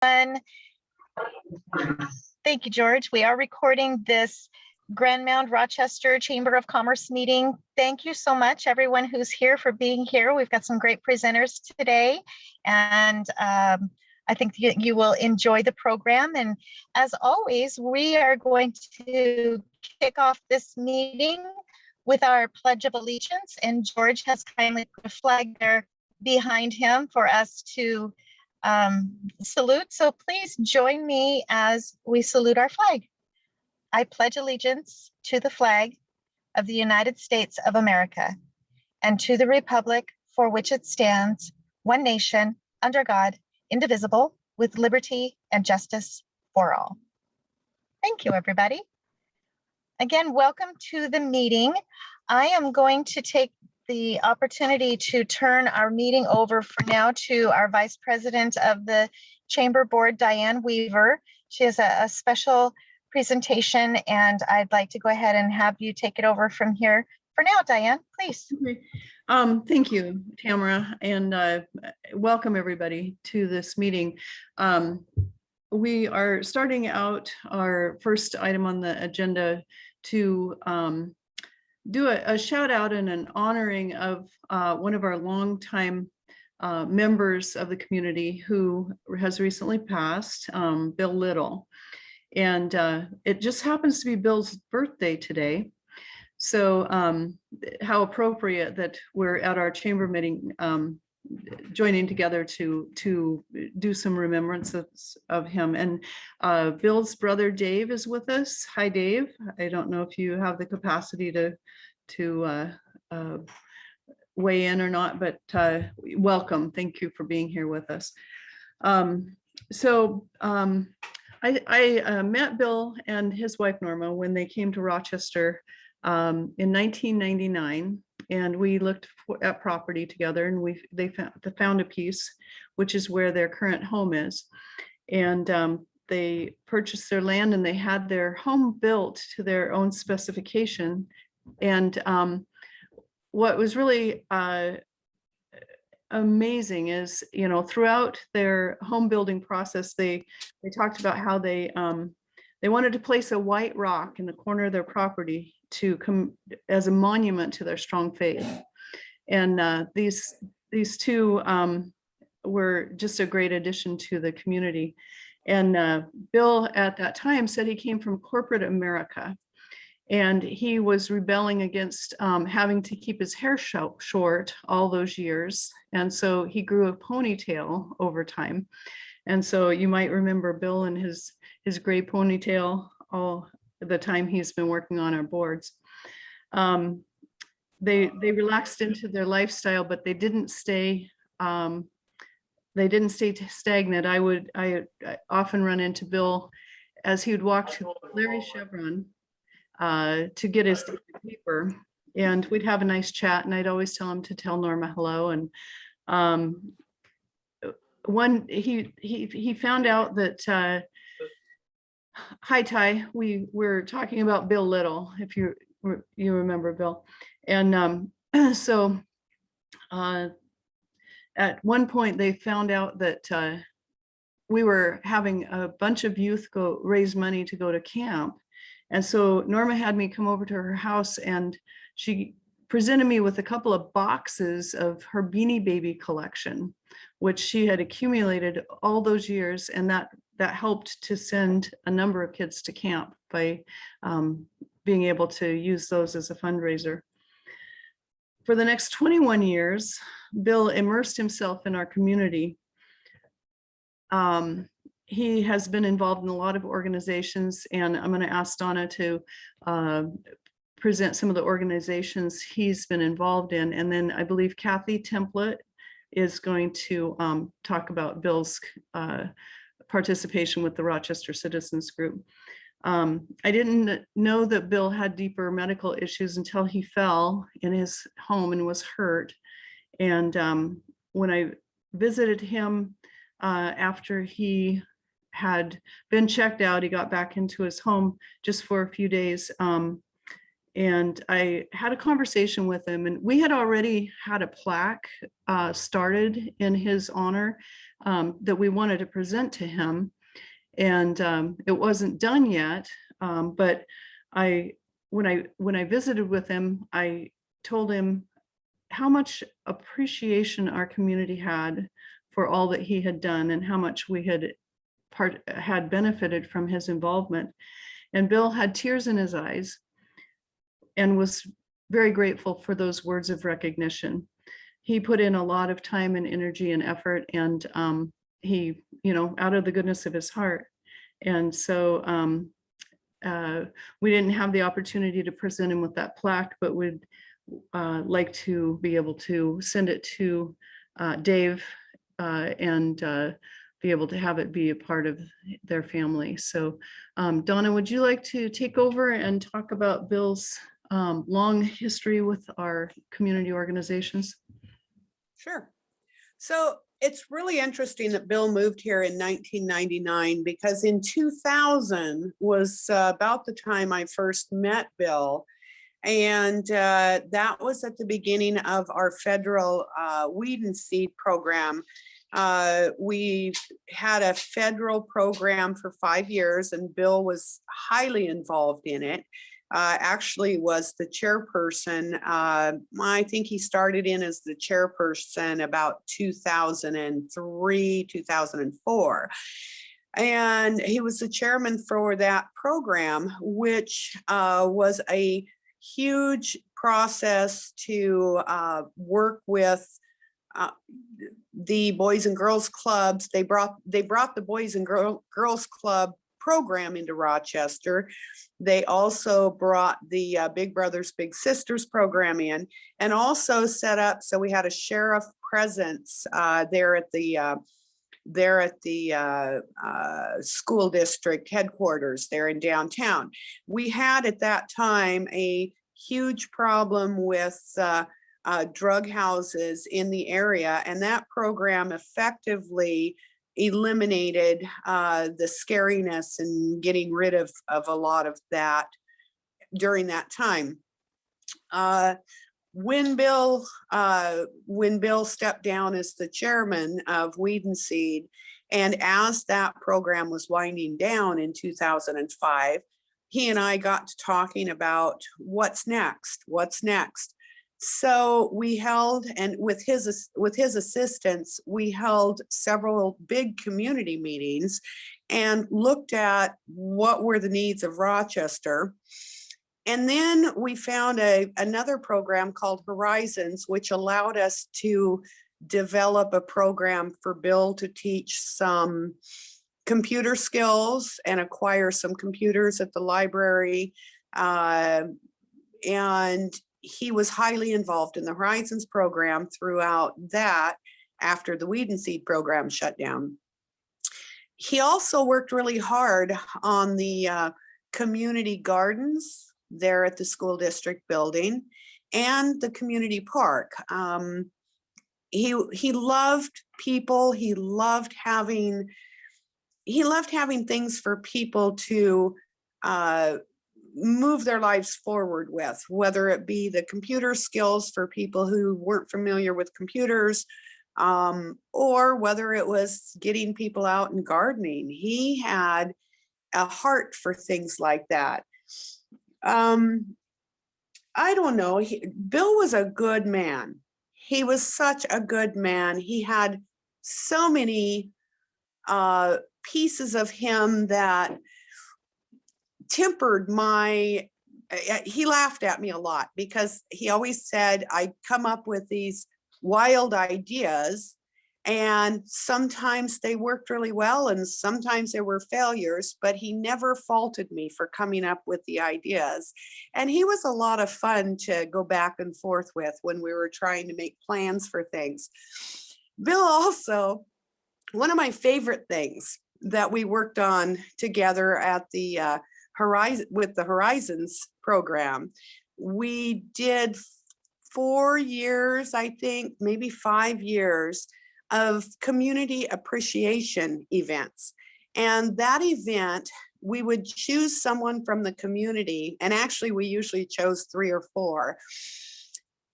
Thank you, George. We are recording this Grand Mound Rochester Chamber of Commerce meeting. Thank you so much, everyone who's here, for being here. We've got some great presenters today, and I think you will enjoy the program. And as always, we are going to kick off this meeting with our Pledge of Allegiance, and George has kindly put a flag there behind him for us to salute. So please join me as we salute our flag. I pledge allegiance to the flag of the United States of America and to the republic for which it stands, one nation, under God, indivisible, with liberty and justice for all. Thank you, everybody. Again, welcome to the meeting. I am going to take the opportunity to turn our meeting over for now to our Vice President of the Chamber Board, Diane Weaver. She has a special presentation, and I'd like to go ahead and have you take it over from here. For now, Diane, please. Okay. Thank you, Tamara, and welcome everybody to this meeting. We are starting out our first item on the agenda to do a shout out and an honoring of one of our longtime members of the community who has recently passed, Bill Little. And it just happens to be Bill's birthday today. So how appropriate that we're at our chamber meeting joining together to do some remembrances of him. And Bill's brother Dave is with us. Hi, Dave. I don't know if you have the capacity to weigh in or not, but welcome. Thank you for being here with us. I met Bill and his wife Norma when they came to Rochester in 1999, and we looked at property together, and they found a piece, which is where their current home is. And they purchased their land, and they had their home built to their own specification. And what was really amazing is, you know, throughout their home building process, they talked about how they wanted to place a white rock in the corner of their property to come as a monument to their strong faith. And these two were just a great addition to the community. And Bill at that time said he came from corporate America, and he was rebelling against having to keep his hair short all those years. And so he grew a ponytail over time. And so you might remember Bill and his gray ponytail all the time he's been working on our boards. They relaxed into their lifestyle, but they didn't stay stagnant. I often run into Bill as he would walk to Larry Chevron to get his paper, and we'd have a nice chat, and I'd always tell him to tell Norma hello. And he found out that hi Ty, we were talking about Bill Little, if you remember Bill. And so at one point they found out that we were having a bunch of youth go raise money to go to camp. And so Norma had me come over to her house, and she presented me with a couple of boxes of her Beanie Baby collection, which she had accumulated all those years. And that helped to send a number of kids to camp by being able to use those as a fundraiser. For the next 21 years, Bill immersed himself in our community. He has been involved in a lot of organizations, and I'm going to ask Donna to present some of the organizations he's been involved in. And then I believe Kathy Template is going to talk about Bill's participation with the Rochester Citizens Group. I didn't know that Bill had deeper medical issues until he fell in his home and was hurt. And when I visited him after he had been checked out, he got back into his home just for a few days. And I had a conversation with him, and we had already had a plaque started in his honor that we wanted to present to him. And it wasn't done yet, but when I visited with him, I told him how much appreciation our community had for all that he had done and how much we had benefited from his involvement. And Bill had tears in his eyes and was very grateful for those words of recognition. He put in a lot of time and energy and effort, and he, out of the goodness of his heart. And so we didn't have the opportunity to present him with that plaque, but would like to be able to send it to Dave and be able to have it be a part of their family. So Donna, would you like to take over and talk about Bill's long history with our community organizations? Sure. So it's really interesting that Bill moved here in 1999, because in 2000 was about the time I first met Bill. And that was at the beginning of our federal weed and seed program. We had a federal program for 5 years, and Bill was highly involved in it. Actually was the chairperson. I think he started in as the chairperson about 2003, 2004. And he was the chairman for that program, which was a huge process to work with the Boys and Girls Clubs. They brought the Boys and Girls Club program into Rochester. They also brought the Big Brothers Big Sisters program in, and also set up, so we had a sheriff presence there at the school district headquarters there in downtown. We had at that time a huge problem with drug houses in the area, and that program effectively eliminated the scariness and getting rid of a lot of that during that time. When Bill stepped down as the chairman of Weed and Seed, and as that program was winding down in 2005, he and I got to talking about what's next. So we held, and with his assistance, we held several big community meetings and looked at what were the needs of Rochester. And then we found another program called Horizons, which allowed us to develop a program for Bill to teach some computer skills and acquire some computers at the library. And he was highly involved in the Horizons program throughout that after the Weed and Seed program shut down. He also worked really hard on the community gardens there at the school district building and the community park. He loved people. He loved having things for people to move their lives forward with, whether it be the computer skills for people who weren't familiar with computers, or whether it was getting people out and gardening. He had a heart for things like that. I don't know. Bill was a good man. He was such a good man. He had so many pieces of him that tempered he laughed at me a lot, because he always said I'd come up with these wild ideas, and sometimes they worked really well and sometimes there were failures, but he never faulted me for coming up with the ideas. And he was a lot of fun to go back and forth with when we were trying to make plans for things. Bill also, one of my favorite things that we worked on together at the Horizons program, we did 4 years, I think, maybe 5 years of community appreciation events. And that event, we would choose someone from the community, and actually we usually chose 3 or 4,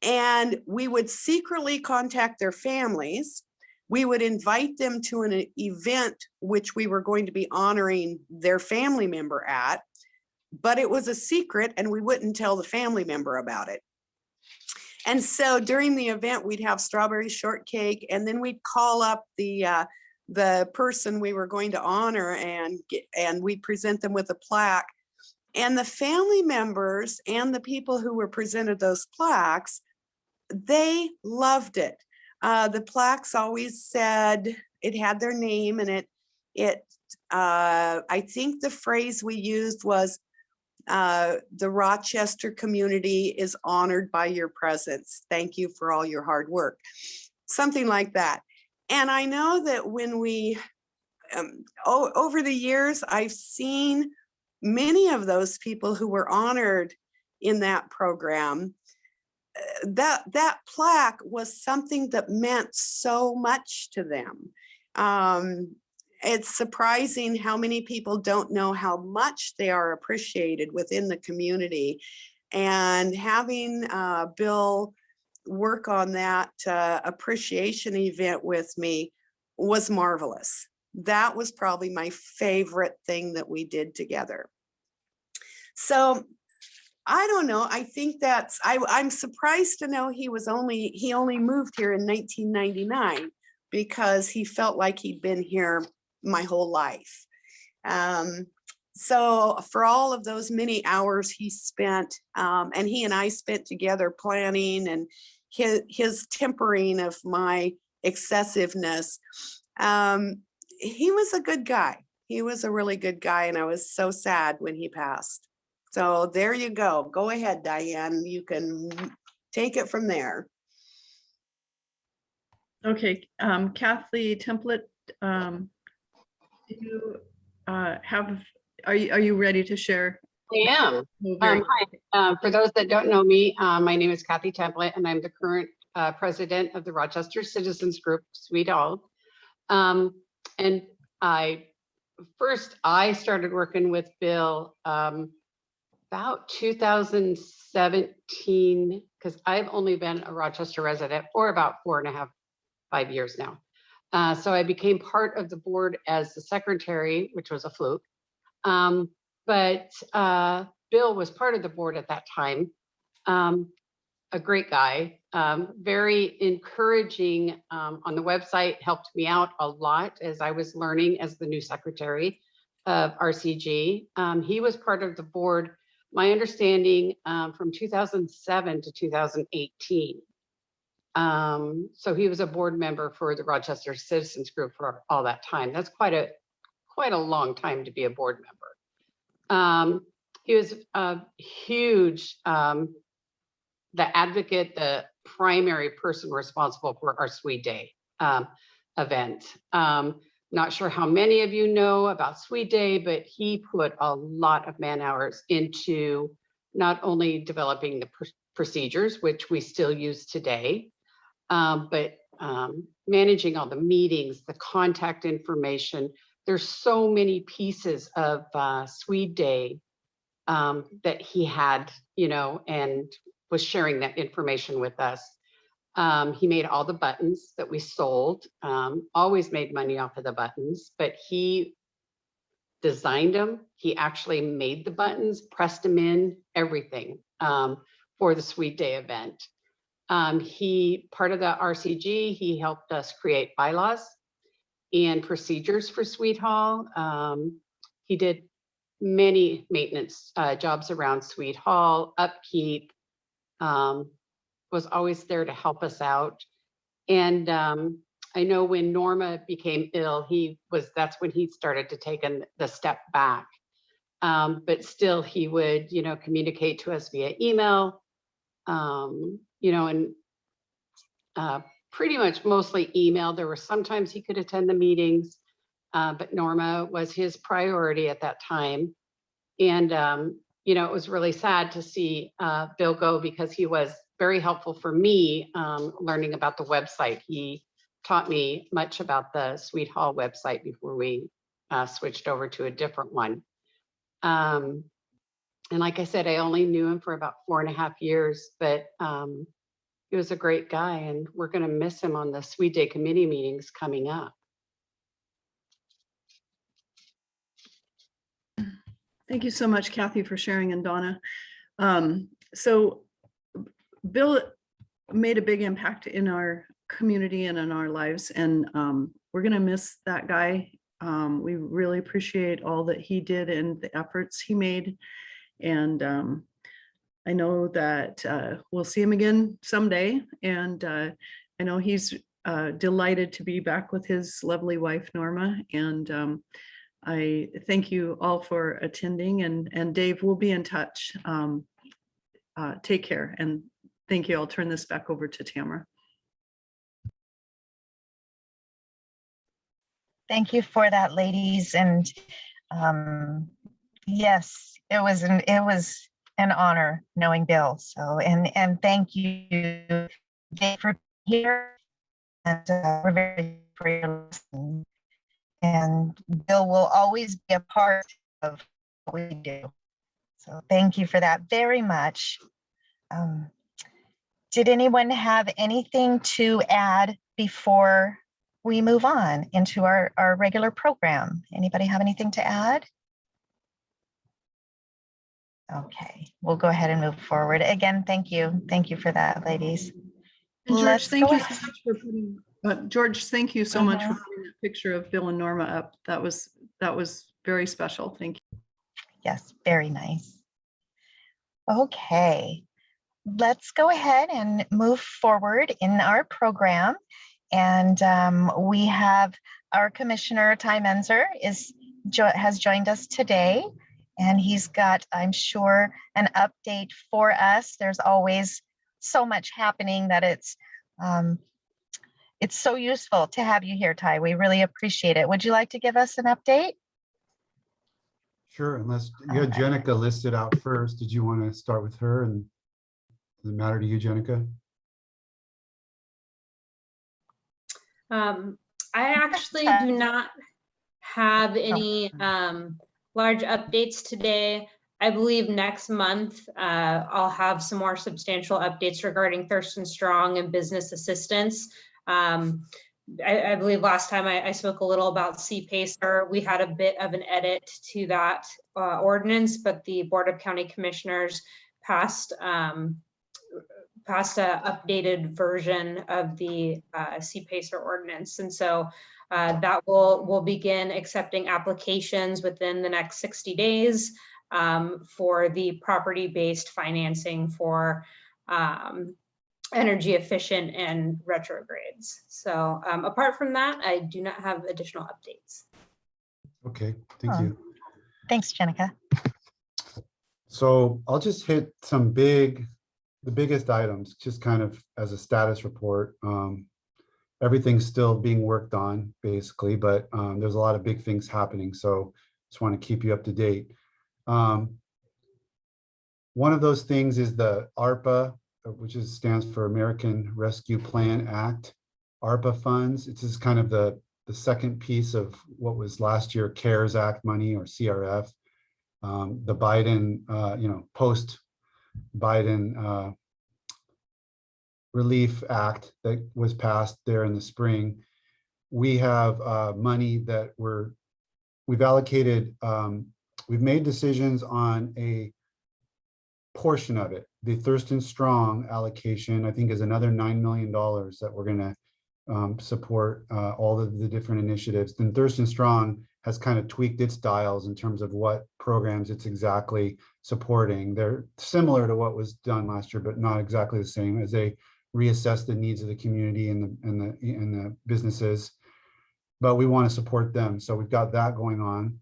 and we would secretly contact their families. we would invite them to an event which we were going to be honoring their family member at, but it was a secret and we wouldn't tell the family member about it. And so during the event, we'd have strawberry shortcake, and then we'd call up the person we were going to honor, and we'd present them with a plaque. And the family members and the people who were presented those plaques, they loved it. The plaques always said, it had their name, and I think the phrase we used was, the Rochester community is honored by your presence. Thank you for all your hard work. Something like that. And I know that when we, over the years, I've seen many of those people who were honored in that program. That plaque was something that meant so much to them. It's surprising how many people don't know how much they are appreciated within the community. And having Bill work on that appreciation event with me was marvelous. That was probably my favorite thing that we did together. So I don't know. I think I'm surprised to know he only moved here in 1999, because he felt like he'd been here my whole life. So for all of those many hours he spent, and he and I spent together planning, and his tempering of my excessiveness, he was a good guy. He was a really good guy, and I was so sad when he passed. So there you go. Go ahead, Diane. You can take it from there. Okay, Kathy Template, do you are you ready to share? I am. Oh, very Hi. For those that don't know me, my name is Kathy Template, and I'm the current president of the Rochester Citizens Group, Sweet Hall. And I started working with Bill about 2017, because I've only been a Rochester resident for about 4.5-5 years now. So I became part of the board as the secretary, which was a fluke. But Bill was part of the board at that time. A great guy, very encouraging on the website, helped me out a lot as I was learning as the new secretary of RCG. He was part of the board, my understanding, from 2007 to 2018. So he was a board member for the Rochester Citizens Group for all that time. That's quite a long time to be a board member. He was a huge, the advocate, the primary person responsible for our Sweet Day event. Not sure how many of you know about Sweet Day, but he put a lot of man hours into not only developing the procedures, which we still use today, but managing all the meetings, the contact information. There's so many pieces of Sweet Day that he had, and was sharing that information with us. He made all the buttons that we sold, always made money off of the buttons, but he designed them. He actually made the buttons, pressed them in, everything for the Sweet Day event. He, part of the RCG, he helped us create bylaws and procedures for Sweet Hall. He did many maintenance jobs around Sweet Hall, upkeep, was always there to help us out. And I know when Norma became ill, that's when he started to take the step back. But still he would, communicate to us via email, and pretty much mostly email. There were sometimes he could attend the meetings, but Norma was his priority at that time. And, it was really sad to see Bill go, because he was very helpful for me learning about the website. He taught me much about the Sweet Hall website before we switched over to a different one. And like I said, I only knew him for about 4.5 years, but he was a great guy, and we're going to miss him on the Sweet Day committee meetings coming up. Thank you so much, Kathy, for sharing, and Donna. So Bill made a big impact in our community and in our lives, and we're going to miss that guy. We really appreciate all that he did and the efforts he made. And I know that we'll see him again someday. And I know he's delighted to be back with his lovely wife, Norma. And I thank you all for attending, and Dave, we'll be in touch. Take care, and thank you. I'll turn this back over to Tamara. Thank you for that, ladies. And yes, it was an honor knowing Bill. So, and thank you, Dave, for being here. And we're very grateful for your listening. And Bill will always be a part of what we do. So thank you for that very much. Did anyone have anything to add before we move on into our regular program? Anybody have anything to add? Okay, we'll go ahead and move forward. Again, thank you. Thank you for that, ladies. And George, Let's thank go you so ahead. much for putting, George, thank you so much for putting that picture of Bill and Norma up. That was very special. Thank you. Yes, very nice. Okay, let's go ahead and move forward in our program. And we have our Commissioner Ty Menzer has joined us today, and he's got, I'm sure, an update for us. There's always so much happening that it's so useful to have you here, Ty. We really appreciate it. Would you like to give us an update? Sure, unless you had Jenica listed out first. Did you want to start with her? And does it matter to you, Jenica? I actually do not have any large updates today. I believe next month I'll have some more substantial updates regarding Thurston Strong and business assistance. I believe last time I spoke a little about CPACER. We had a bit of an edit to that ordinance, but the Board of County Commissioners passed an updated version of the CPACER ordinance. And so that will begin accepting applications within the next 60 days for the property-based financing for energy efficient and retrogrades. So apart from that, I do not have additional updates. Okay, thank you. Thanks, Jenica. So I'll just hit the biggest items, just kind of as a status report. Everything's still being worked on, basically, but there's a lot of big things happening. So just want to keep you up to date. One of those things is the ARPA, which stands for American Rescue Plan Act, ARPA funds. It's just kind of the second piece of what was last year CARES Act money, or CRF. The Biden, post-Biden Relief Act that was passed there in the spring. We have money that we've allocated. We've made decisions on a portion of it. The Thurston Strong allocation, I think, is another $9 million that we're going to support all of the different initiatives. Then Thurston Strong has kind of tweaked its dials in terms of what programs it's exactly supporting. They're similar to what was done last year, but not exactly the same, as they reassess the needs of the community and the businesses. But we want to support them, so we've got that going on.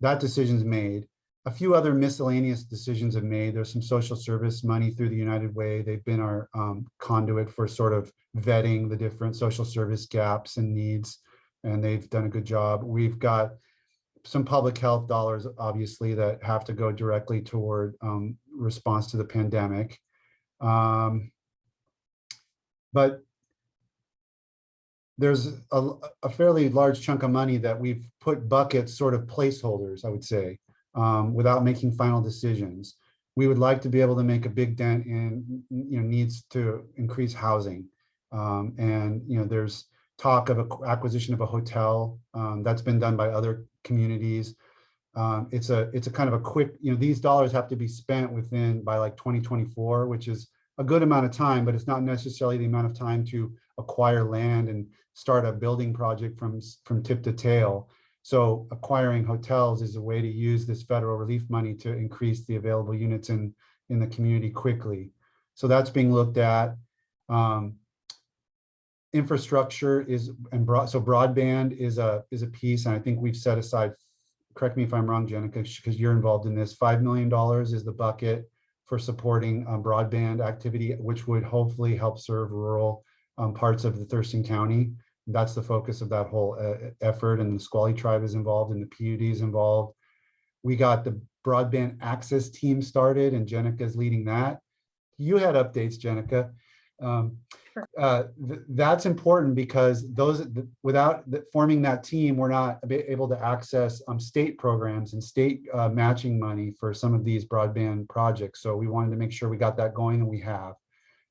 That decision's made. A few other miscellaneous decisions have made. There's some social service money through the United Way. They've been our conduit for sort of vetting the different social service gaps and needs, and they've done a good job. We've got some public health dollars, obviously, that have to go directly toward response to the pandemic. But there's a fairly large chunk of money that we've put buckets, sort of placeholders, I would say, without making final decisions. we would like to be able to make a big dent in, needs to increase housing. And, there's talk of acquisition of a hotel that's been done by other communities. It's a kind of a quick, these dollars have to be spent by like 2024, which is a good amount of time, but it's not necessarily the amount of time to acquire land and start a building project from tip to tail. So acquiring hotels is a way to use this federal relief money to increase the available units in the community quickly. So that's being looked at. Infrastructure so broadband is a piece, and I think we've set aside, correct me if I'm wrong, Jenica, because you're involved in this, $5 million is the bucket for supporting broadband activity, which would hopefully help serve rural parts of the Thurston County. That's the focus of that whole effort, and the Squally tribe is involved and the PUD is involved. We got the broadband access team started, and Jenica is leading that. You had updates, Jenica. That's important because without forming that team, we're not able to access state programs and state matching money for some of these broadband projects. So we wanted to make sure we got that going, and we have.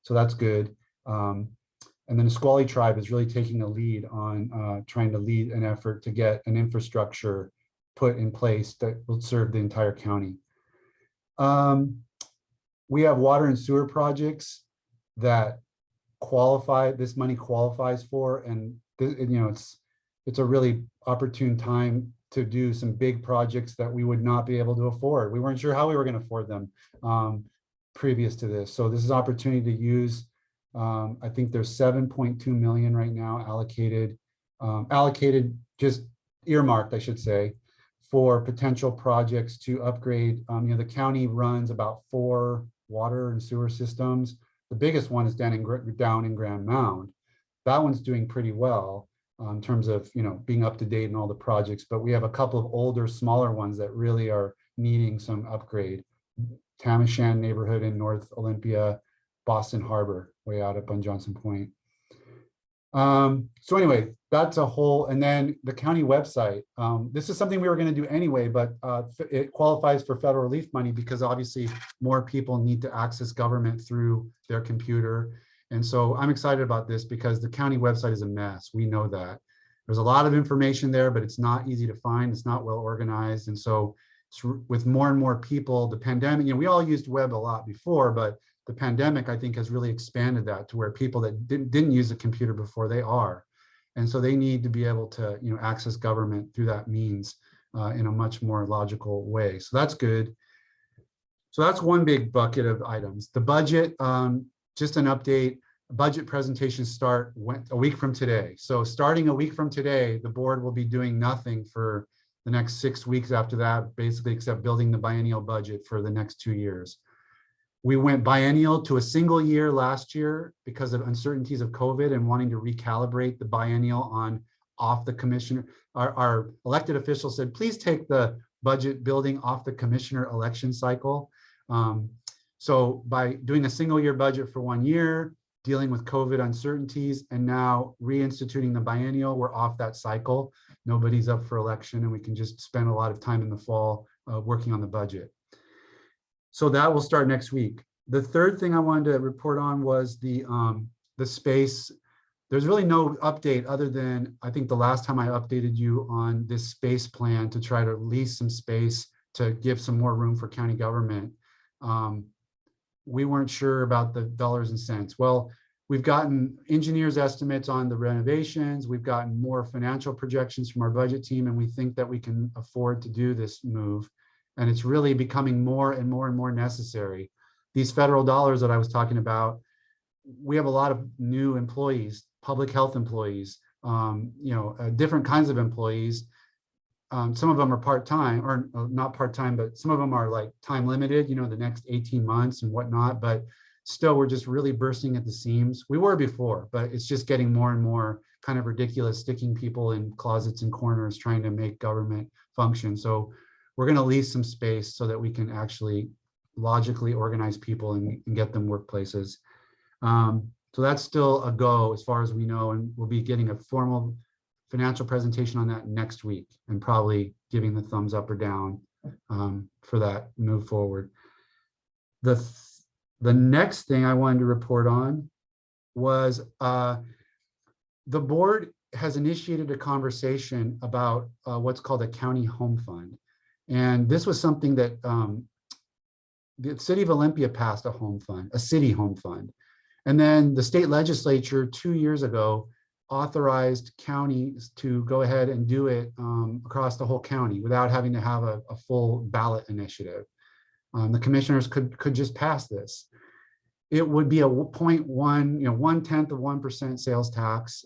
So that's good. And then the Squally tribe is really taking a lead on trying to lead an effort to get an infrastructure put in place that will serve the entire county. We have water and sewer projects that this money qualifies for, and it's a really opportune time to do some big projects that we would not be able to afford. We weren't sure how we were going to afford them previous to this. So this is an opportunity to use, I think there's 7.2 million right now allocated, just earmarked, I should say, for potential projects to upgrade. The county runs about 4 water and sewer systems. The biggest one is down in Grand Mound. That one's doing pretty well in terms of being up to date in all the projects, but we have a couple of older, smaller ones that really are needing some upgrade. Tamishan neighborhood in North Olympia, Boston Harbor, way out up on Johnson Point. So anyway, that's a whole, and then the county website. This is something we were going to do anyway, but it qualifies for federal relief money because obviously more people need to access government through their computer. And so I'm excited about this because the county website is a mess. We know that. There's a lot of information there, but it's not easy to find. It's not well organized. And so with more and more people, the pandemic, we all used web a lot before, but the pandemic, I think, has really expanded that to where people that didn't use a computer before, they are. And so they need to be able to, access government through that means in a much more logical way. So that's good. So that's one big bucket of items. The budget, just an update, budget presentations start a week from today. So starting a week from today, the board will be doing nothing for the next 6 weeks after that, basically, except building the biennial budget for the next 2 years. We went biennial to a single year last year because of uncertainties of COVID and wanting to recalibrate the biennial off the commissioner. Our elected officials said, please take the budget building off the commissioner election cycle. So by doing a single year budget for 1 year, dealing with COVID uncertainties, and now reinstituting the biennial, we're off that cycle. Nobody's up for election, and we can just spend a lot of time in the fall working on the budget. So that will start next week. The third thing I wanted to report on was the space. There's really no update other than I think the last time I updated you on this space plan to try to lease some space to give some more room for county government. We weren't sure about the dollars and cents. Well, we've gotten engineers' estimates on the renovations. We've gotten more financial projections from our budget team, and we think that we can afford to do this move. And it's really becoming more and more and more necessary. These federal dollars that I was talking about, we have a lot of new employees, public health employees, different kinds of employees. Some of them are part-time, or not part-time, but some of them are like time limited, the next 18 months and whatnot. But still, we're just really bursting at the seams. We were before, but it's just getting more and more kind of ridiculous, sticking people in closets and corners, trying to make government function. So we're going to lease some space so that we can actually logically organize people and get them workplaces. So that's still a go as far as we know, and we'll be getting a formal financial presentation on that next week and probably giving the thumbs up or down for that move forward. The next thing I wanted to report on was the board has initiated a conversation about what's called a county home fund. And this was something that the city of Olympia passed a home fund, a city home fund. And then the state legislature 2 years ago authorized counties to go ahead and do it across the whole county without having to have a full ballot initiative. The commissioners could just pass this. It would be a 0.1, 1/10 of 1% sales tax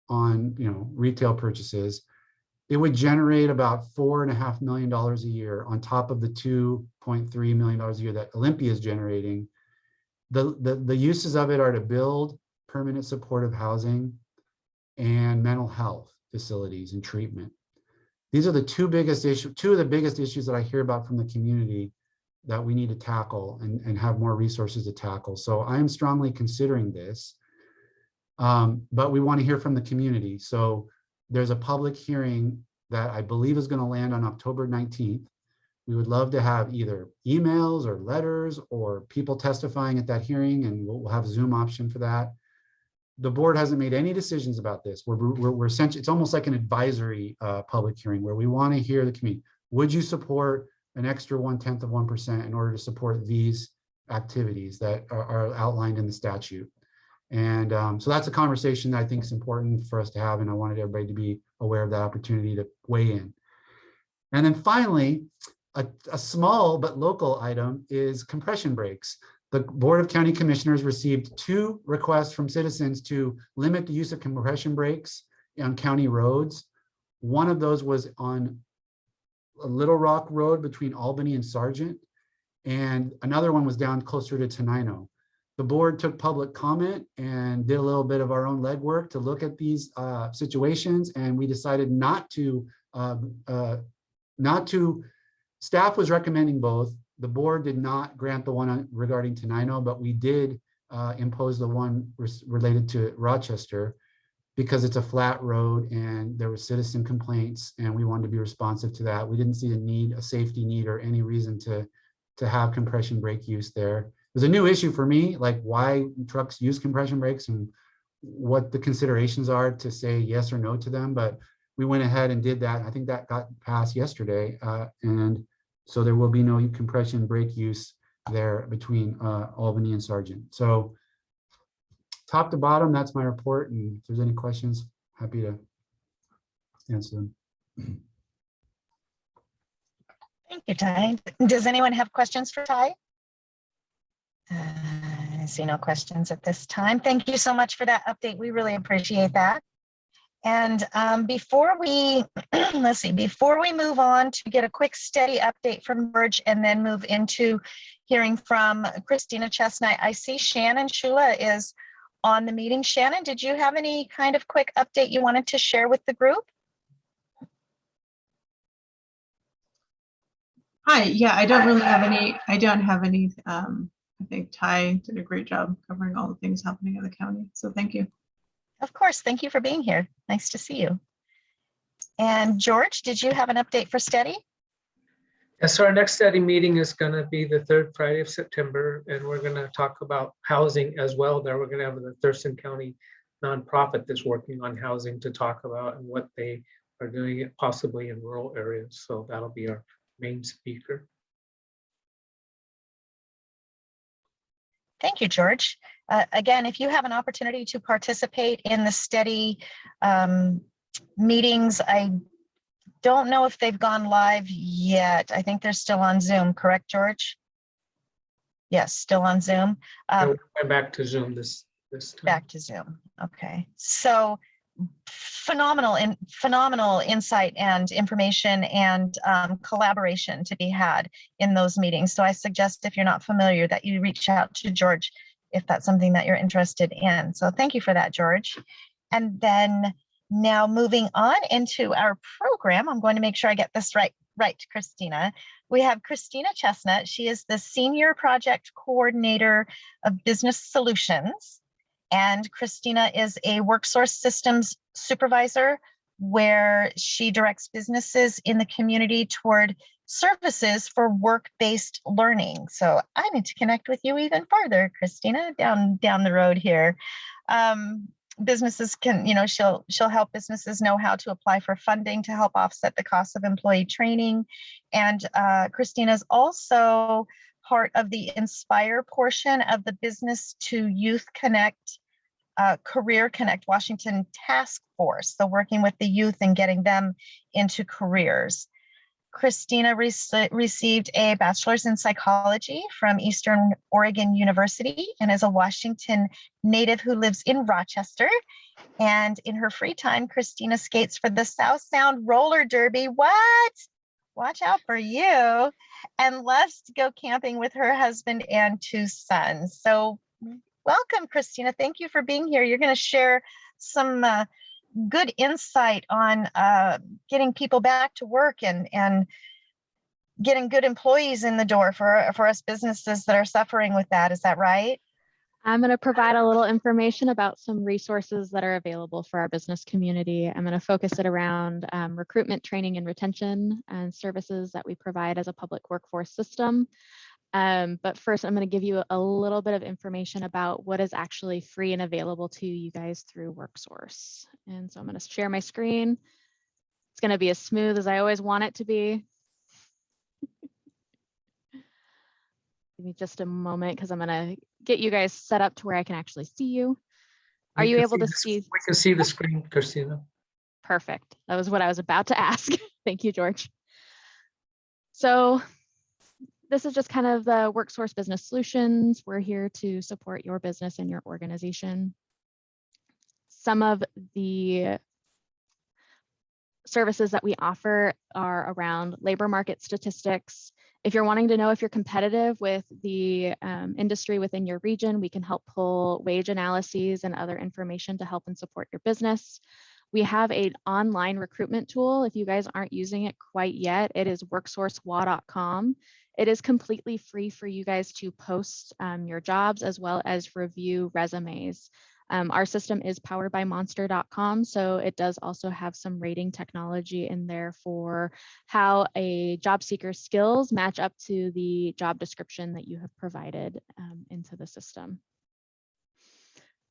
on retail purchases. It would generate about $4.5 million a year on top of the $2.3 million a year that Olympia is generating. The uses of it are to build permanent supportive housing and mental health facilities and treatment. These are the two of the biggest issues that I hear about from the community that we need to tackle and have more resources to tackle. So I am strongly considering this, but we want to hear from the community. So there's a public hearing that I believe is going to land on October 19th. We would love to have either emails or letters or people testifying at that hearing, and we'll have a Zoom option for that. The board hasn't made any decisions about this. We're essentially, it's almost like an advisory public hearing where we want to hear the community. Would you support an extra 1/10 of 1% in order to support these activities that are outlined in the statute? And so that's a conversation that I think is important for us to have, and I wanted everybody to be aware of that opportunity to weigh in. And then finally, a small but local item is compression brakes. The Board of County Commissioners received 2 requests from citizens to limit the use of compression brakes on county roads. One of those was on Little Rock Road between Albany and Sargent, and another one was down closer to Tenino. The board took public comment and did a little bit of our own legwork to look at these situations, and we decided not to. Staff was recommending both. The board did not grant the one regarding Tenino, but we did impose the one related to Rochester because it's a flat road and there were citizen complaints, and we wanted to be responsive to that. We didn't see a need, a safety need, or any reason to have compression brake use there. It was a new issue for me, like why trucks use compression brakes and what the considerations are to say yes or no to them. But we went ahead and did that. I think that got passed yesterday. And so there will be no compression brake use there between Albany and Sargent. So top to bottom, that's my report. And if there's any questions, happy to answer them. Thank you, Ty. Does anyone have questions for Ty? I see no questions at this time. Thank you so much for that update. We really appreciate that. And before we, before we move on to get a quick steady update from George and then move into hearing from Christina Chestnut, I see Shannon Shula is on the meeting. Shannon, did you have any kind of quick update you wanted to share with the group? Hi, yeah, I don't have any. I think Ty did a great job covering all the things happening in the county. So thank you. Of course, thank you for being here. Nice to see you. And George, did you have an update for Steady? Yes, so our next study meeting is going to be the 3rd Friday of September, and we're going to talk about housing as well. There, we're going to have the Thurston County nonprofit that's working on housing to talk about and what they are doing it possibly in rural areas. So that'll be our main speaker. Thank you, George. Again, if you have an opportunity to participate in the Steady meetings, I don't know if they've gone live yet. I think they're still on Zoom, correct, George? Yes, still on Zoom. We're going back to Zoom this time. Back to Zoom. Okay. So phenomenal insight and information and collaboration to be had in those meetings. So I suggest, if you're not familiar, that you reach out to George if that's something that you're interested in. So thank you for that, George. And then now moving on into our program, I'm going to make sure I get this right, Christina. We have Christina Chestnut. She is the Senior Project Coordinator of Business Solutions. And Christina is a WorkSource Systems Supervisor, where she directs businesses in the community toward services for work-based learning. So I need to connect with you even farther, Christina, down the road here. Businesses can, she'll help businesses know how to apply for funding to help offset the cost of employee training. And Christina's also part of the Inspire portion of the Business to Youth Connect, Career Connect Washington Task Force. So working with the youth and getting them into careers. Christina received a bachelor's in psychology from Eastern Oregon University and is a Washington native who lives in Rochester. And in her free time, Christina skates for the South Sound Roller Derby. What? Watch out for you. And loves to go camping with her husband and 2 sons. So welcome, Christina. Thank you for being here. You're going to share some good insight on getting people back to work and getting good employees in the door for us businesses that are suffering with that. Is that right? I'm going to provide a little information about some resources that are available for our business community. I'm going to focus it around recruitment, training, and retention and services that we provide as a public workforce system. But first, I'm going to give you a little bit of information about what is actually free and available to you guys through WorkSource. And so I'm going to share my screen. It's going to be as smooth as I always want it to be. Give me just a moment because I'm going to get you guys set up to where I can actually see you. Are you able to see? We can see the screen, Christina. Perfect. That was what I was about to ask. Thank you, George. So this is just kind of the WorkSource Business Solutions. We're here to support your business and your organization. Some of the services that we offer are around labor market statistics. If you're wanting to know if you're competitive with the industry within your region, we can help pull wage analyses and other information to help and support your business. We have an online recruitment tool. If you guys aren't using it quite yet, it is worksourcewa.com. It is completely free for you guys to post your jobs as well as review resumes. Our system is powered by monster.com, so it does also have some rating technology in there for how a job seeker's skills match up to the job description that you have provided into the system.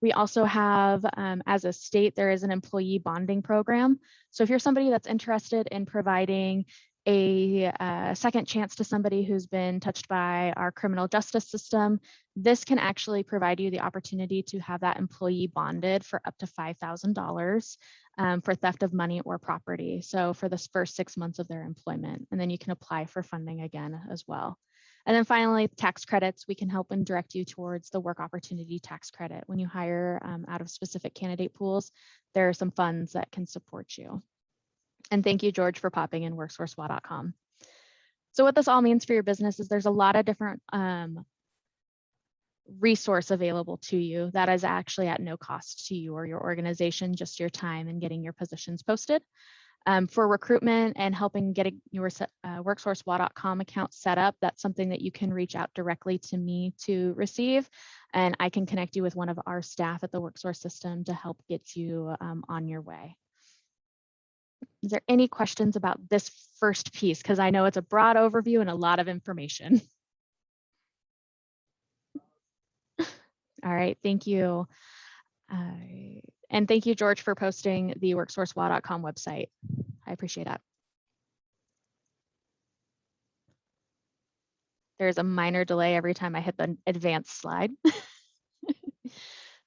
We also have, as a state, there is an employee bonding program. So if you're somebody that's interested in providing a second chance to somebody who's been touched by our criminal justice system, this can actually provide you the opportunity to have that employee bonded for up to $5,000 for theft of money or property. So for the first 6 months of their employment, and then you can apply for funding again as well. And then finally, tax credits, we can help and direct you towards the work opportunity tax credit. When you hire out of specific candidate pools, there are some funds that can support you. And thank you, George, for popping in worksourcewa.com. So what this all means for your business is there's a lot of different resource available to you that is actually at no cost to you or your organization, just your time and getting your positions posted. For recruitment and helping getting your worksourcewa.com account set up, that's something that you can reach out directly to me to receive. And I can connect you with one of our staff at the WorkSource system to help get you on your way. Is there any questions about this first piece? Because I know it's a broad overview and a lot of information. All right, thank you. And thank you, George, for posting the worksourcewa.com website. I appreciate that. There's a minor delay every time I hit the advanced slide.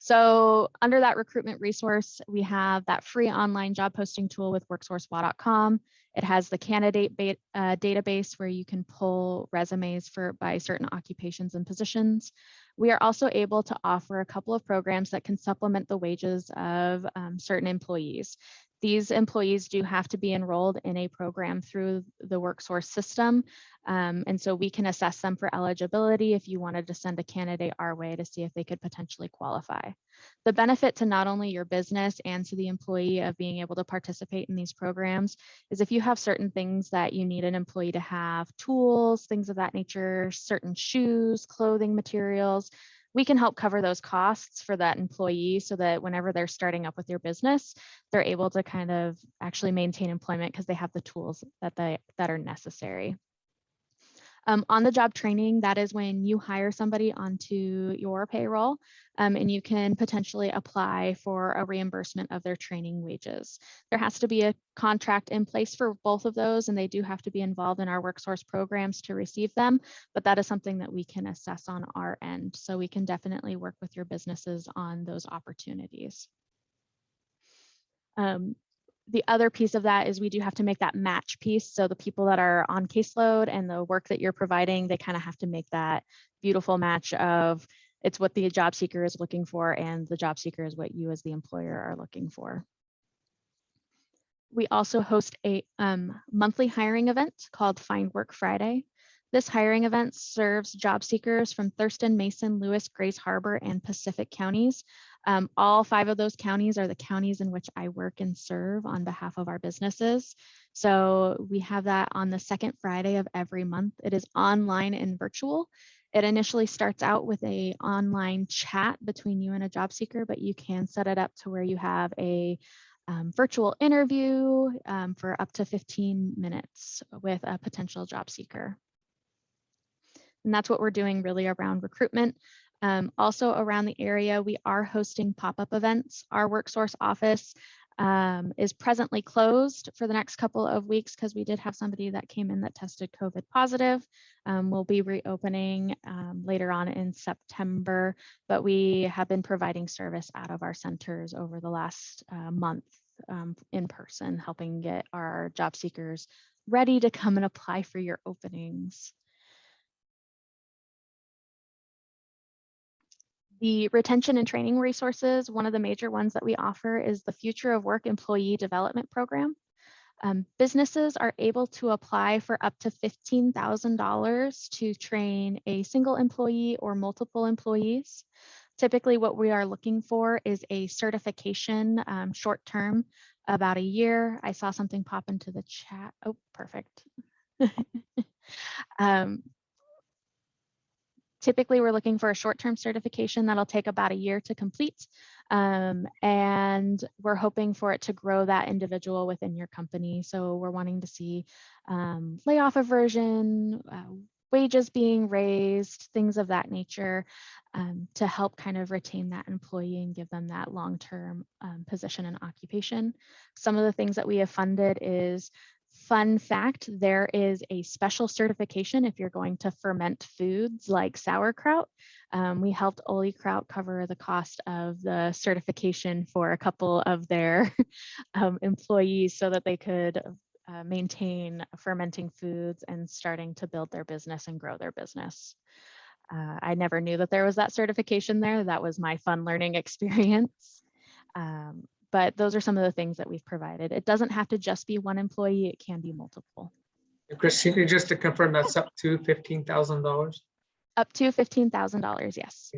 So under that recruitment resource, we have that free online job posting tool with worksourcewa.com. It has the candidate database where you can pull resumes by certain occupations and positions. We are also able to offer a couple of programs that can supplement the wages of certain employees. These employees do have to be enrolled in a program through the WorkSource system. And so we can assess them for eligibility if you wanted to send a candidate our way to see if they could potentially qualify. The benefit to not only your business and to the employee of being able to participate in these programs is if you have certain things that you need an employee to have, tools, things of that nature, certain shoes, clothing materials, we can help cover those costs for that employee so that whenever they're starting up with your business, they're able to kind of actually maintain employment because they have the tools that are necessary. On-the-job training, that is when you hire somebody onto your payroll, and you can potentially apply for a reimbursement of their training wages. There has to be a contract in place for both of those, and they do have to be involved in our WorkSource programs to receive them, but that is something that we can assess on our end. So we can definitely work with your businesses on those opportunities. The other piece of that is we do have to make that match piece. So the people that are on caseload and the work that you're providing, they kind of have to make that beautiful match of it's what the job seeker is looking for and the job seeker is what you as the employer are looking for. We also host a monthly hiring event called Find Work Friday. This hiring event serves job seekers from Thurston, Mason, Lewis, Grays Harbor, and Pacific counties. All 5 of those counties are the counties in which I work and serve on behalf of our businesses. So we have that on the second Friday of every month. It is online and virtual. It initially starts out with an online chat between you and a job seeker, but you can set it up to where you have a virtual interview for up to 15 minutes with a potential job seeker. And that's what we're doing really around recruitment. Also around the area, we are hosting pop-up events. Our WorkSource office is presently closed for the next couple of weeks because we did have somebody that came in that tested COVID positive. We'll be reopening later on in September, but we have been providing service out of our centers over the last month in person, helping get our job seekers ready to come and apply for your openings. The retention and training resources, one of the major ones that we offer is the Future of Work Employee Development Program. Businesses are able to apply for up to $15,000 to train a single employee or multiple employees. Typically what we are looking for is a certification, short term, about a year. I saw something pop into the chat. Oh, perfect. Typically, we're looking for a short-term certification that'll take about a year to complete. And we're hoping for it to grow that individual within your company. So we're wanting to see layoff aversion, wages being raised, things of that nature, to help kind of retain that employee and give them that long-term position and occupation. Some of the things that we have funded is, fun fact, there is a special certification if you're going to ferment foods like sauerkraut. We helped Oli Kraut cover the cost of the certification for a couple of their employees so that they could maintain fermenting foods and starting to build their business and grow their business. I never knew that there was that certification there. That was my fun learning experience. But those are some of the things that we've provided. It doesn't have to just be one employee, it can be multiple. Christina, just to confirm, that's up to $15,000? Up to $15,000, yes.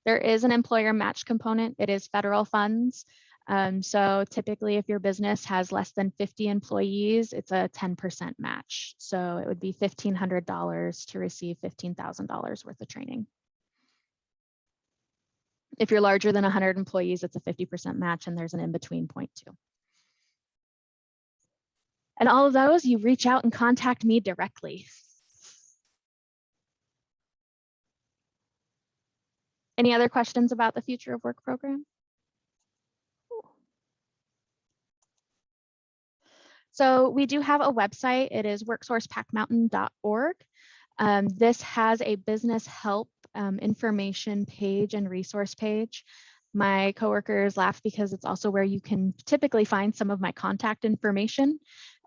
There is an employer match component. It is federal funds. So typically if your business has less than 50 employees, it's a 10% match. So it would be $1,500 to receive $15,000 worth of training. If you're larger than 100 employees, it's a 50% match, and there's an in-between point too. And all of those, you reach out and contact me directly. Any other questions about the Future of Work program? So we do have a website. It is worksourcepackmountain.org. This has a business help information page and resource page. My coworkers laugh because it's also where you can typically find some of my contact information.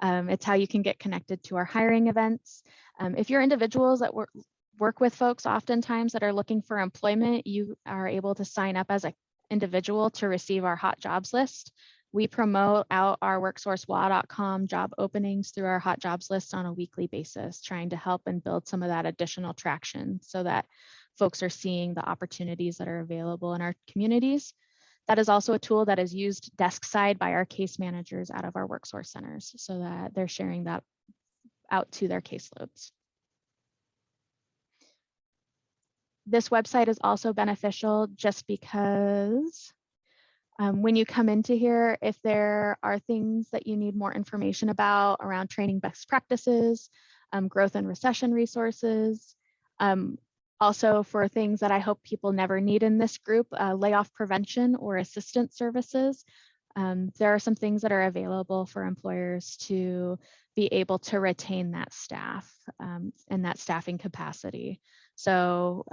It's how you can get connected to our hiring events. If you're individuals that work with folks oftentimes that are looking for employment, you are able to sign up as an individual to receive our hot jobs list. We promote out our worksourcewa.com job openings through our hot jobs list on a weekly basis, trying to help and build some of that additional traction so that folks are seeing the opportunities that are available in our communities. That is also a tool that is used desk side by our case managers out of our WorkSource centers so that they're sharing that out to their caseloads. This website is also beneficial just because when you come into here, if there are things that you need more information about around training best practices, growth and recession resources. Also for things that I hope people never need in this group, layoff prevention or assistance services. There are some things that are available for employers to be able to retain that staff and that staffing capacity. So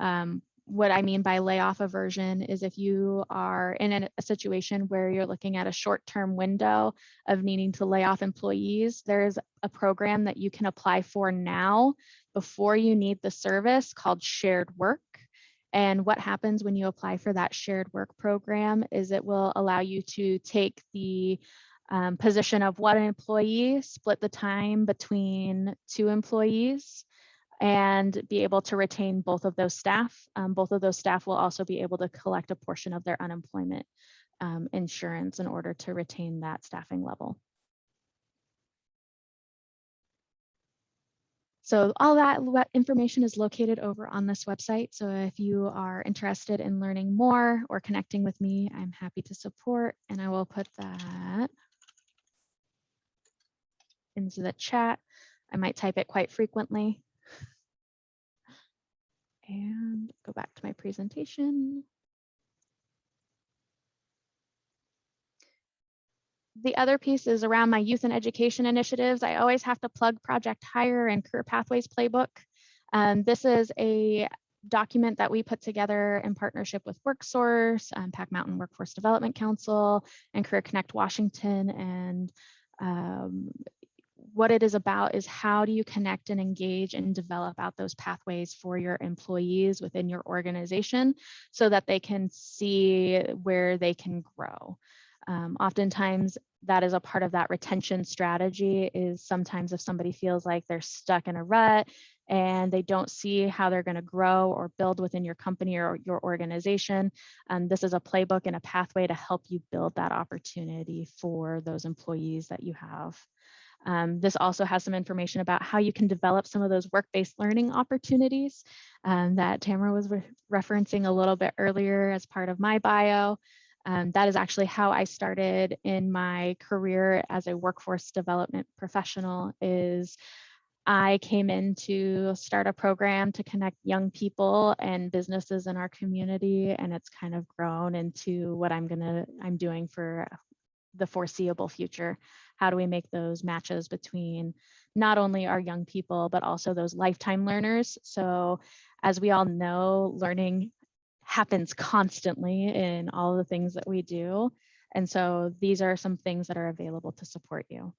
what I mean by layoff aversion is if you are in a situation where you're looking at a short-term window of needing to lay off employees, there is a program that you can apply for now before you need the service called shared work. And what happens when you apply for that shared work program is it will allow you to take the position of one employee, split the time between 2 employees, and be able to retain both of those staff. Both of those staff will also be able to collect a portion of their unemployment insurance in order to retain that staffing level. So all that information is located over on this website. So if you are interested in learning more or connecting with me, I'm happy to support, and I will put that into the chat. I might type it quite frequently. And go back to my presentation. The other piece is around my youth and education initiatives. I always have to plug Project Hire and Career Pathways Playbook. This is a document that we put together in partnership with WorkSource, Pac Mountain Workforce Development Council, and Career Connect Washington. And what it is about is how do you connect and engage and develop out those pathways for your employees within your organization so that they can see where they can grow. Oftentimes that is a part of that retention strategy is sometimes if somebody feels like they're stuck in a rut and they don't see how they're going to grow or build within your company or your organization, this is a playbook and a pathway to help you build that opportunity for those employees that you have. This also has some information about how you can develop some of those work-based learning opportunities that Tamara was referencing a little bit earlier as part of my bio. That is actually how I started in my career as a workforce development professional. Is I came in to start a program to connect young people and businesses in our community, and it's kind of grown into what I'm doing for the foreseeable future. How do we make those matches between not only our young people, but also those lifetime learners? So as we all know, learning happens constantly in all the things that we do. And so these are some things that are available to support you.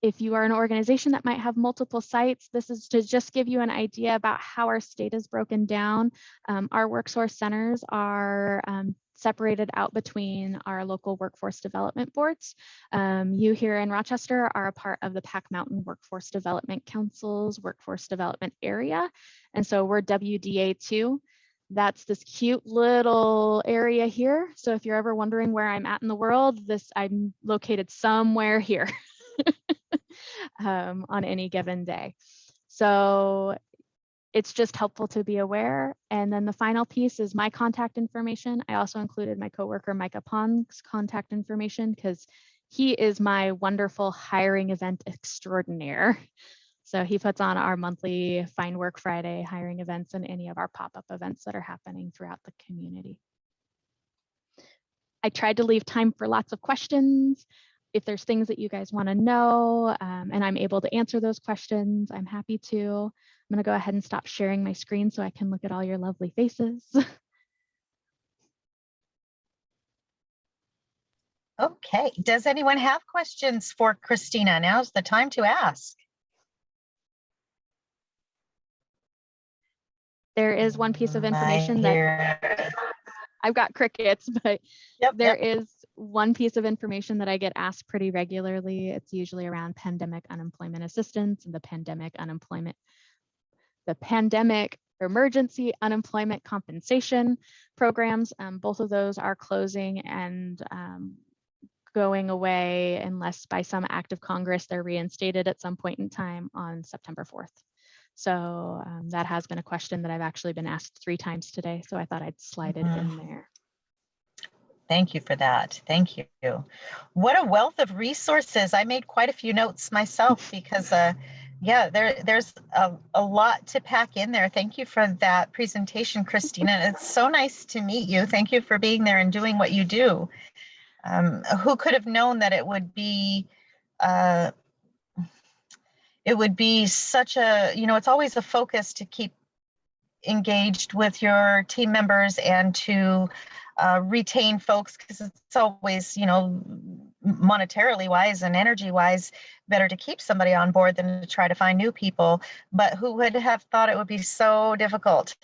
If you are an organization that might have multiple sites, this is to just give you an idea about how our state is broken down. Our WorkSource centers are separated out between our local workforce development boards. You here in Rochester are a part of the Pac Mountain Workforce Development Council's workforce development area. And so we're WDA2. That's this cute little area here. So if you're ever wondering where I'm at in the world, I'm located somewhere here on any given day. So it's just helpful to be aware. And then the final piece is my contact information. I also included my coworker, Micah Pong's contact information because he is my wonderful hiring event extraordinaire. So he puts on our monthly Find Work Friday hiring events and any of our pop-up events that are happening throughout the community. I tried to leave time for lots of questions. If there's things that you guys want to know and I'm able to answer those questions, I'm happy to. I'm going to go ahead and stop sharing my screen so I can look at all your lovely faces. Okay, does anyone have questions for Christina? Now's the time to ask. There is one piece of information that I've got crickets, but there is one piece of information that I get asked pretty regularly. It's usually around pandemic unemployment assistance and the pandemic emergency unemployment compensation programs. Both of those are closing and going away unless by some act of Congress they're reinstated at some point in time on September 4th. So that has been a question that I've actually been asked 3 times today. So I thought I'd slide it in there. Thank you for that. Thank you. What a wealth of resources. I made quite a few notes myself because yeah, there's a lot to pack in there. Thank you for that presentation, Christina. It's so nice to meet you. Thank you for being there and doing what you do. Who could have known that it would be such a, it's always a focus to keep engaged with your team members and to retain folks, because it's always, monetarily wise and energy wise, better to keep somebody on board than to try to find new people. But who would have thought it would be so difficult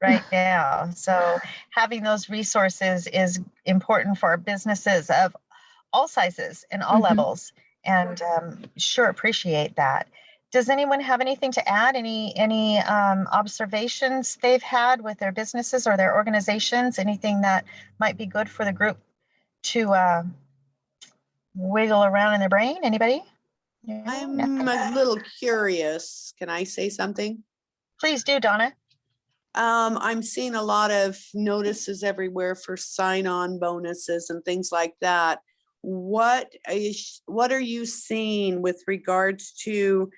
right now? So having those resources is important for our businesses of all sizes and all levels, and sure appreciate that. Does anyone have anything to add? Any observations they've had with their businesses or their organizations? Anything that might be good for the group to wiggle around in their brain? Anybody? Yeah. I'm a little curious. Can I say something? Please do, Donna. I'm seeing a lot of notices everywhere for sign-on bonuses and things like that. What are you seeing with regards to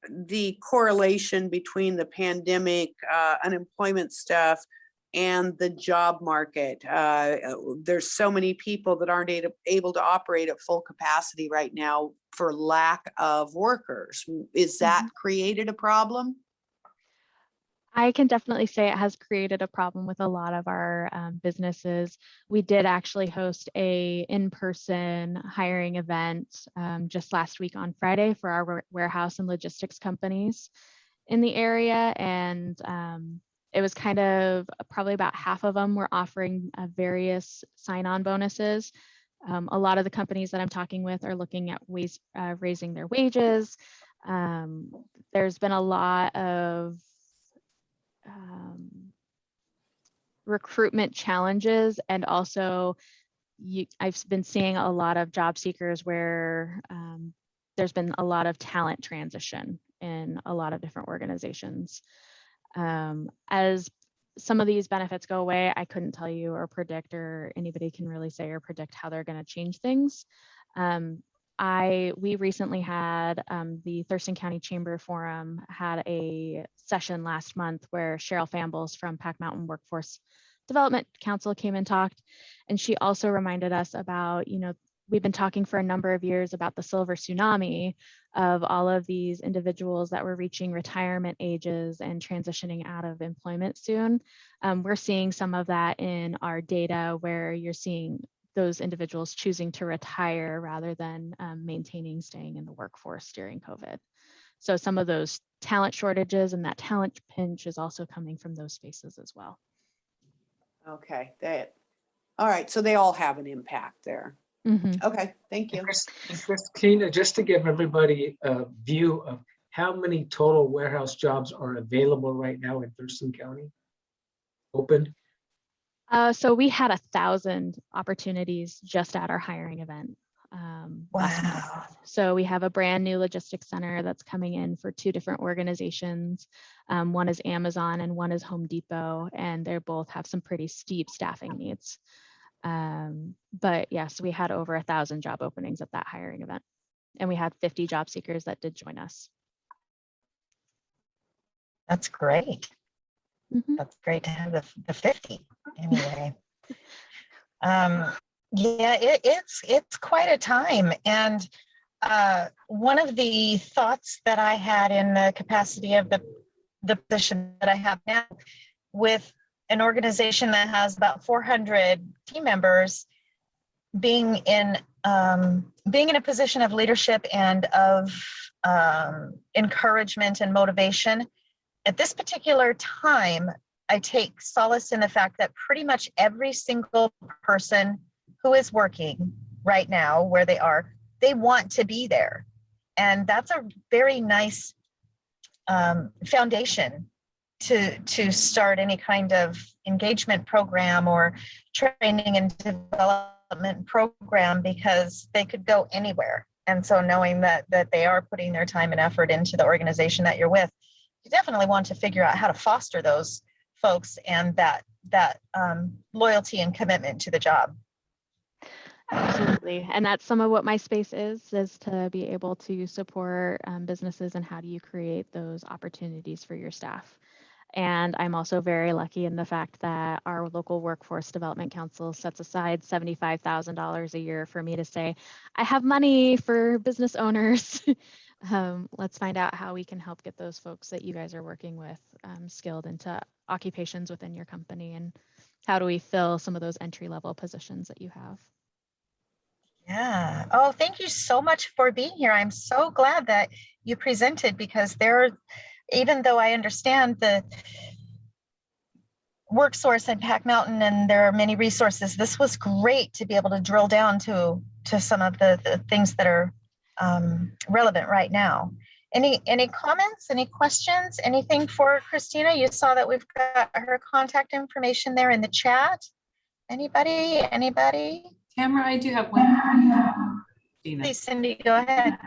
the correlation between the pandemic, unemployment stuff, and the job market? There's so many people that aren't able to operate at full capacity right now for lack of workers. Is that created a problem? I can definitely say it has created a problem with a lot of our businesses. We did actually host a in-person hiring event just last week on Friday for our warehouse and logistics companies in the area. And it was kind of probably about half of them were offering various sign-on bonuses. A lot of the companies that I'm talking with are looking at ways raising their wages. There's been a lot of recruitment challenges, and also I've been seeing a lot of job seekers where there's been a lot of talent transition in a lot of different organizations. As some of these benefits go away, I couldn't tell you or predict, or anybody can really say or predict how they're going to change things. We recently had the Thurston County Chamber Forum had a session last month where Cheryl Fambles from Pack Mountain Workforce Development Council came and talked. And she also reminded us about, we've been talking for a number of years about the silver tsunami of all of these individuals that were reaching retirement ages and transitioning out of employment soon. We're seeing some of that in our data, where you're seeing those individuals choosing to retire rather than staying in the workforce during COVID. So some of those talent shortages and that talent pinch is also coming from those spaces as well. Okay, all right, so they all have an impact there. Okay, thank you. Christina, just to give everybody a view of how many total warehouse jobs are available right now in Thurston County, open? So we had 1,000 opportunities just at our hiring event last month. So we have a brand new logistics center that's coming in for 2 different organizations. One is Amazon and one is Home Depot, and they both have some pretty steep staffing needs. But yes, we had over 1,000 job openings at that hiring event, and we had 50 job seekers that did join us. That's great. That's great to have the 50 anyway. Yeah, it's quite a time. And one of the thoughts that I had in the capacity of the position that I have now with an organization that has about 400 team members, being in a position of leadership and of encouragement and motivation. At this particular time, I take solace in the fact that pretty much every single person who is working right now where they are, they want to be there. And that's a very nice foundation to start any kind of engagement program or training and development program, because they could go anywhere. And so knowing that they are putting their time and effort into the organization that you're with, you definitely want to figure out how to foster those folks and that loyalty and commitment to the job. Absolutely. And that's some of what my space is to be able to support businesses and how do you create those opportunities for your staff. And I'm also very lucky in the fact that our local workforce development council sets aside $75,000 a year for me to say, I have money for business owners. Let's find out how we can help get those folks that you guys are working with skilled into occupations within your company, and how do we fill some of those entry level positions that you have. Yeah. Oh, thank you so much for being here. I'm so glad that you presented, because even though I understand the work source at Pack Mountain and there are many resources, this was great to be able to drill down to some of the things that are relevant right now. Any comments, any questions, anything for Christina? You saw that we've got her contact information there in the chat. Anybody? Tamara, I do have one. Please, Cindy, go ahead.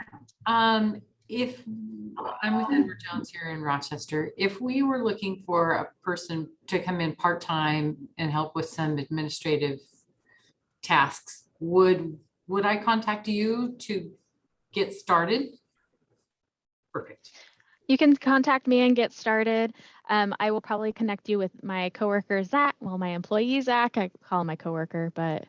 If I'm with Edward Jones here in Rochester, if we were looking for a person to come in part-time and help with some administrative tasks, would I contact you to get started? Perfect. You can contact me and get started. I will probably connect you with my coworker, Zach. Well, my employee, Zach, I call him my coworker, but,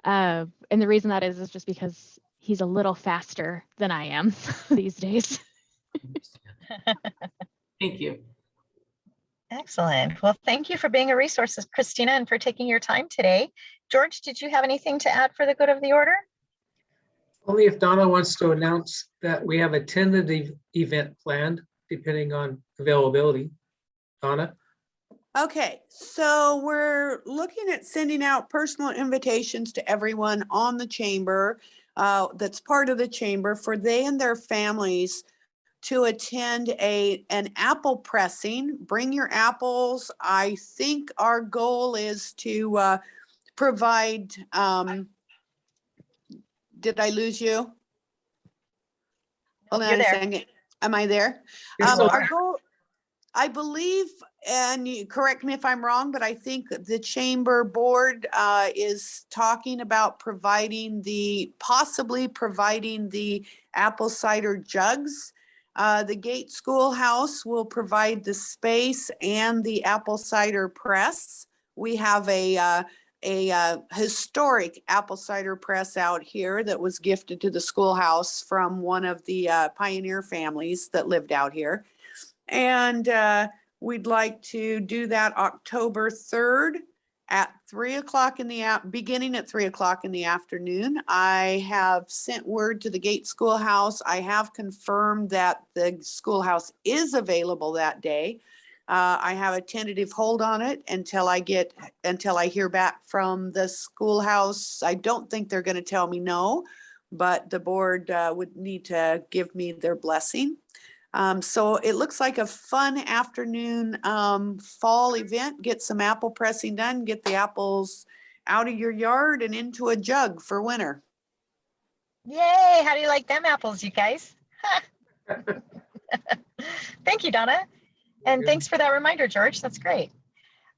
and the reason that is just because he's a little faster than I am these days. Thank you. Excellent. Well, thank you for being a resource, Christina, and for taking your time today. George, did you have anything to add for the good of the order? Only if Donna wants to announce that we have a tentative event planned, depending on availability. Donna? Okay, so we're looking at sending out personal invitations to everyone on the chamber that's part of the chamber for they and their families to attend an apple pressing. Bring your apples. I think our goal is to provide, did I lose you? Hold on a second. Am I there? Yes, sir. Our goal, I believe, and you correct me if I'm wrong, but I think the chamber board is talking about possibly providing the apple cider jugs. The Gate Schoolhouse will provide the space and the apple cider press. We have a historic apple cider press out here that was gifted to the schoolhouse from one of the pioneer families that lived out here. And we'd like to do that October 3rd at 3 o'clock beginning at 3 o'clock in the afternoon. I have sent word to the Gate Schoolhouse. I have confirmed that the schoolhouse is available that day. I have a tentative hold on it until I hear back from the schoolhouse. I don't think they're going to tell me no, but the board would need to give me their blessing. So it looks like a fun afternoon fall event. Get some apple pressing done, get the apples out of your yard and into a jug for winter. Yay, how do you like them apples, you guys? Thank you, Donna. And thanks for that reminder, George. That's great.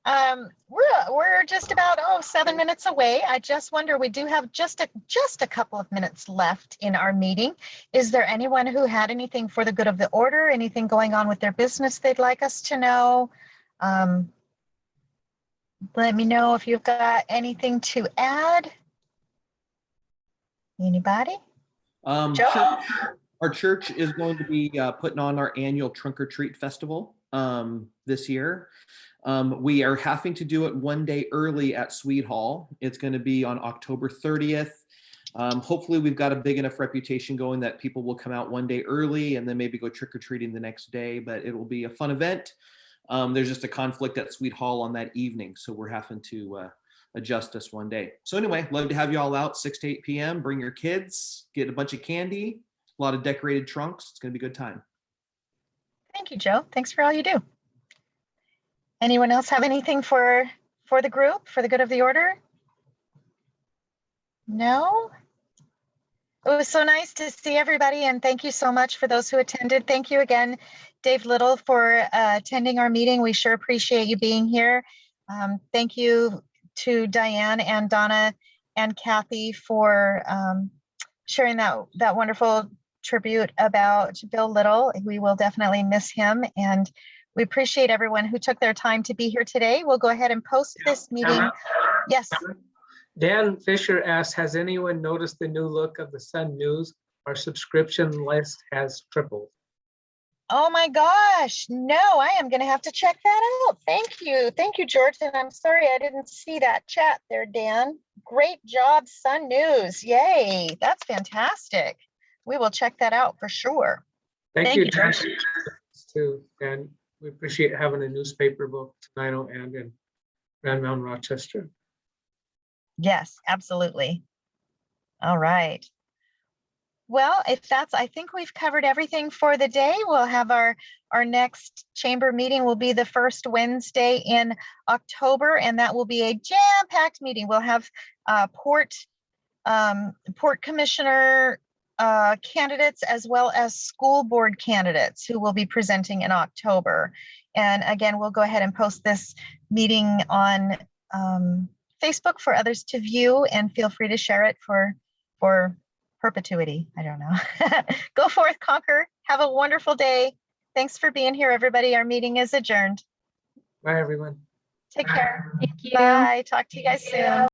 We're just about 7 minutes away. I just wonder, we do have just a couple of minutes left in our meeting. Is there anyone who had anything for the good of the order, anything going on with their business they'd like us to know? Let me know if you've got anything to add. Anybody? Joe? Sure. Our church is going to be putting on our annual Trunk or Treat Festival this year. We are having to do it one day early at Sweet Hall. It's going to be on October 30th. Hopefully we've got a big enough reputation going that people will come out one day early and then maybe go trick-or-treating the next day, but it will be a fun event. There's just a conflict at Sweet Hall on that evening, so we're having to adjust us one day. So anyway, love to have you all out 6 to 8 p.m. Bring your kids, get a bunch of candy, a lot of decorated trunks. It's going to be a good time. Thank you, Joe. Thanks for all you do. Anyone else have anything for the group, for the good of the order? No? It was so nice to see everybody, and thank you so much for those who attended. Thank you again, Dave Little, for attending our meeting. We sure appreciate you being here. Thank you to Diane and Donna and Kathy for sharing that wonderful tribute about Bill Little. We will definitely miss him, and we appreciate everyone who took their time to be here today. We'll go ahead and post this meeting. Tamara? Yes. Dan Fisher asked, has anyone noticed the new look of the Sun News? Our subscription list has tripled. Oh my gosh, no, I am gonna have to check that out. Thank you. Thank you, George. And I'm sorry I didn't see that chat there, Dan. Great job, Sun News. Yay, that's fantastic. We will check that out for sure. Thank you, George. Dan, too. And we appreciate having a newspaper both tonight and in Grand Mound, Rochester. Yes, absolutely. All right. Well, if that's, I think we've covered everything for the day. We'll have our next chamber meeting will be the first Wednesday in October, and that will be a jam-packed meeting. We'll have port commissioner candidates as well as school board candidates who will be presenting in October. And again, we'll go ahead and post this meeting on Facebook for others to view, and feel free to share it for perpetuity. I don't know. Go forth, conquer. Have a wonderful day. Thanks for being here, everybody. Our meeting is adjourned. Bye, everyone. Take care. Thank you. Bye. Talk to you guys soon.